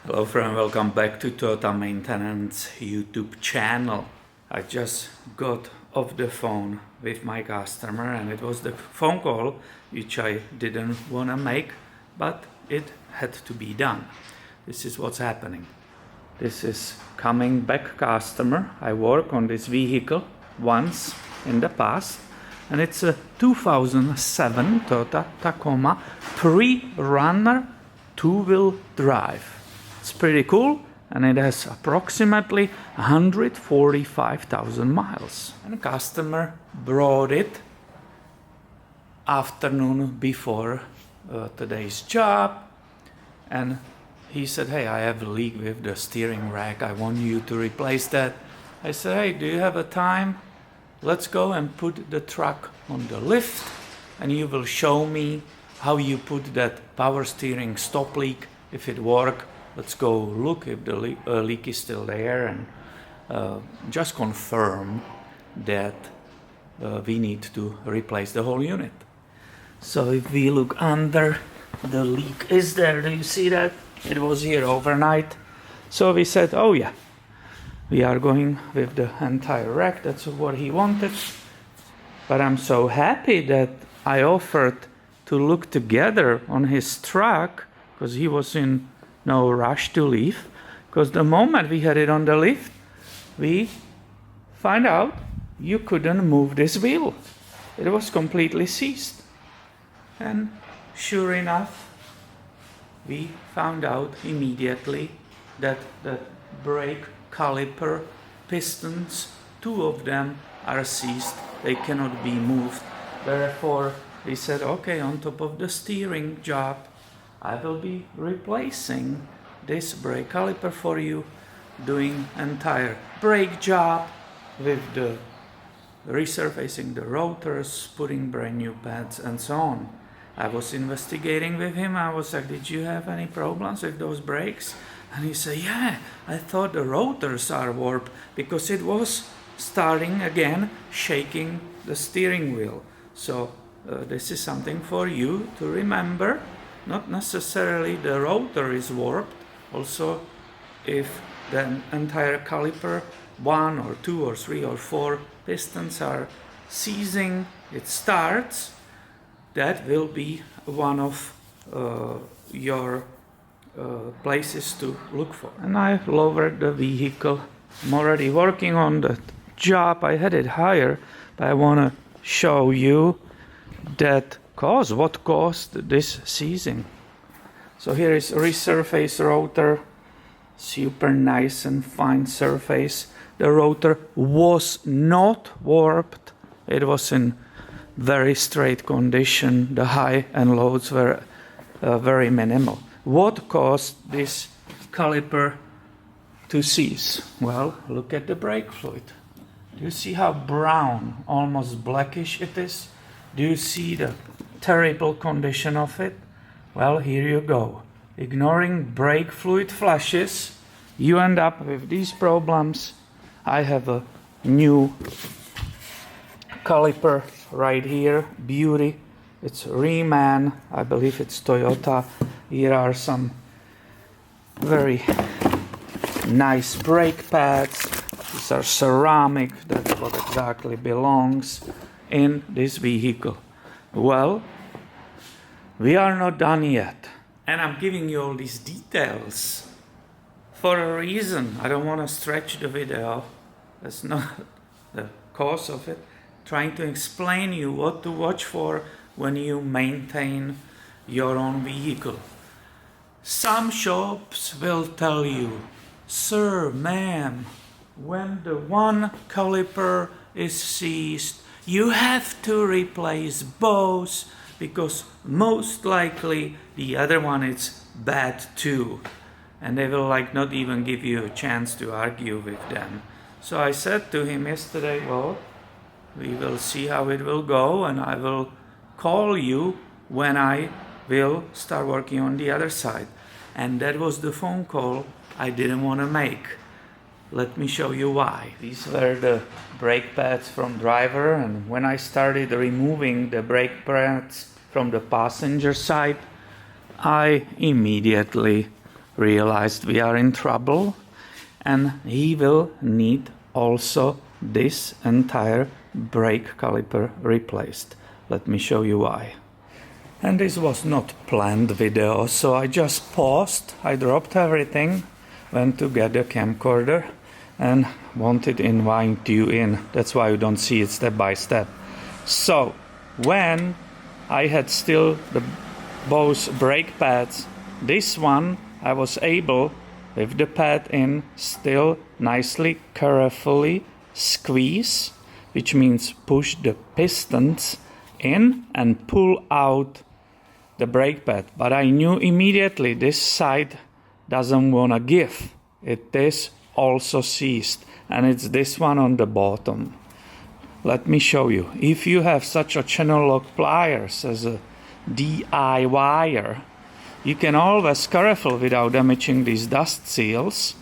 Hello friend, welcome back to Toyota Maintenance YouTube channel. I just got off the phone with my customer and it was the phone call which I didn't want to make, but it had to be done. This is what's happening. This is coming back customer. I worked on this vehicle once in the past and it's a 2007 Toyota Tacoma Prerunner two-wheel drive. It's pretty cool and it has approximately 145,000 miles. And the customer brought it afternoon before today's job and he said, hey, I have a leak with the steering rack. I want you to replace that. I said, hey, do you have a time? Let's go and put the truck on the lift and you will show me how you put that power steering stop leak, if it works. Let's go look if the leak is still there and just confirm that we need to replace the whole unit. So if we look under, the leak is there. Do you see that? It was here overnight. So we said, oh yeah, we are going with the entire rack. That's what he wanted. But I'm so happy that I offered to look together on his truck because he was in no rush to leave, because the moment we had it on the lift, we find out you couldn't move this wheel. It was completely seized. And sure enough, we found out immediately that the brake caliper pistons, two of them are seized. They cannot be moved. Therefore, we said, okay, on top of the steering job, I will be replacing this brake caliper for you, doing entire brake job with the resurfacing the rotors, putting brand new pads and so on. I was investigating with him. I was like, did you have any problems with those brakes? And he said, yeah, I thought the rotors are warped because it was starting again, shaking the steering wheel. So this is something for you to remember. Not necessarily the rotor is warped. Also, if the entire caliper, 1 or 2 or 3 or 4 pistons are seizing, it starts, that will be one of your places to look for. And I lowered the vehicle. I'm already working on the job. I had it higher, but I want to show you that what caused this seizing. So here is resurface rotor, super nice and fine surface. The rotor was not warped. It was in very straight condition. The high and lows were very minimal. What caused this caliper to seize? Well, look at the brake fluid. Do you see how brown, almost blackish it is? Do you see the terrible condition of it? Well, here you go. Ignoring brake fluid flushes, you end up with these problems. I have a new caliper right here, beauty. It's Reman, I believe it's Toyota. Here are some very nice brake pads. These are ceramic, that's what exactly belongs in this vehicle. Well, we are not done yet. And I'm giving you all these details for a reason. I don't want to stretch the video. That's not the cause of it. Trying to explain you what to watch for when you maintain your own vehicle. Some shops will tell you, sir, ma'am, when the one caliper is seized, you have to replace both because most likely the other one is bad too. And they will not even give you a chance to argue with them. So I said to him yesterday, well, we will see how it will go and I will call you when I will start working on the other side. And that was the phone call I didn't want to make. Let me show you why. These were the brake pads from driver, and when I started removing the brake pads from the passenger side, I immediately realized we are in trouble, and he will need also this entire brake caliper replaced. Let me show you why. And this was not planned video, so I just paused, I dropped everything, went to get a camcorder and wanted to invite you in. That's why you don't see it step by step. So when I had still both brake pads, this one I was able, with the pad in, still nicely, carefully squeeze, which means push the pistons in and pull out the brake pad. But I knew immediately this side doesn't want to give. It is also seized, and it's this one on the bottom. Let me show you. If you have such a channel lock pliers as a DIYer, you can always careful without damaging these dust seals.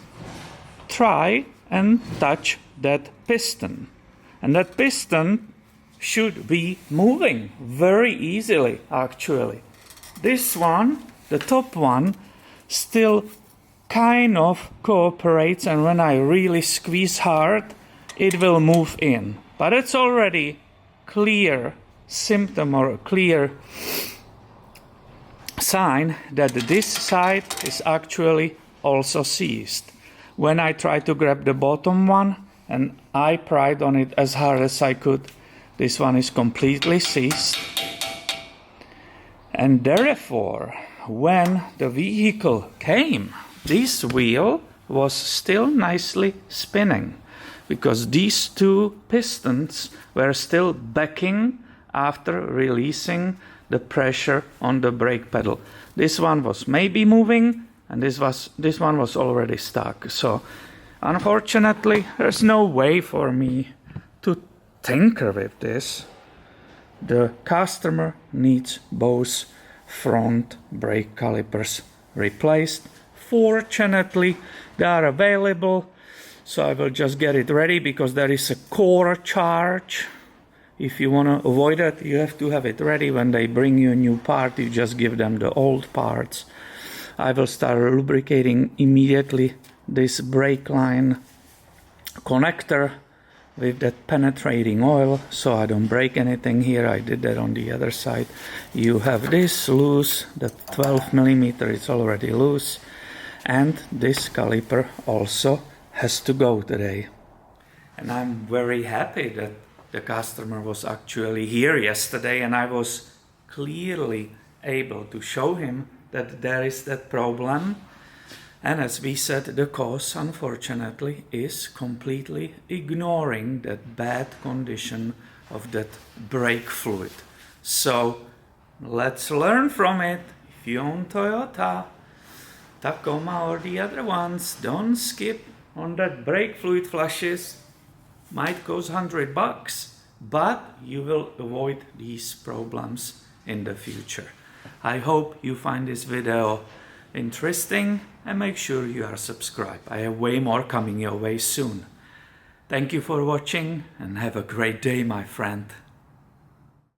Try and touch that piston, and that piston should be moving very easily actually. This one, the top one, still kind of cooperates, and when I really squeeze hard it will move in, but it's already clear symptom or a clear sign that this side is actually also seized. When I try to grab the bottom one and I pried on it as hard as I could, this one is completely seized, and therefore when the vehicle came, this wheel was still nicely spinning because these two pistons were still backing after releasing the pressure on the brake pedal. This one was maybe moving, and this one was already stuck. So unfortunately there's no way for me to tinker with this. The customer needs both front brake calipers replaced. Fortunately they are available, so I will just get it ready because there is a core charge. If you want to avoid it, you have to have it ready. When they bring you a new part, you just give them the old parts. I will start lubricating immediately this brake line connector with that penetrating oil so I don't break anything here. I did that on the other side. You have this loose, the 12mm, it's already loose, and this caliper also has to go today. And I'm very happy that the customer was actually here yesterday, and I was clearly able to show him that there is that problem. And as we said, the cause, unfortunately, is completely ignoring that bad condition of that brake fluid. So let's learn from it. If you own Toyota Tacoma or the other ones, don't skip on that brake fluid flushes. Might cost $100, but you will avoid these problems in the future. I hope you find this video interesting, and make sure you are subscribed. I have way more coming your way soon. Thank you for watching, and have a great day, my friend.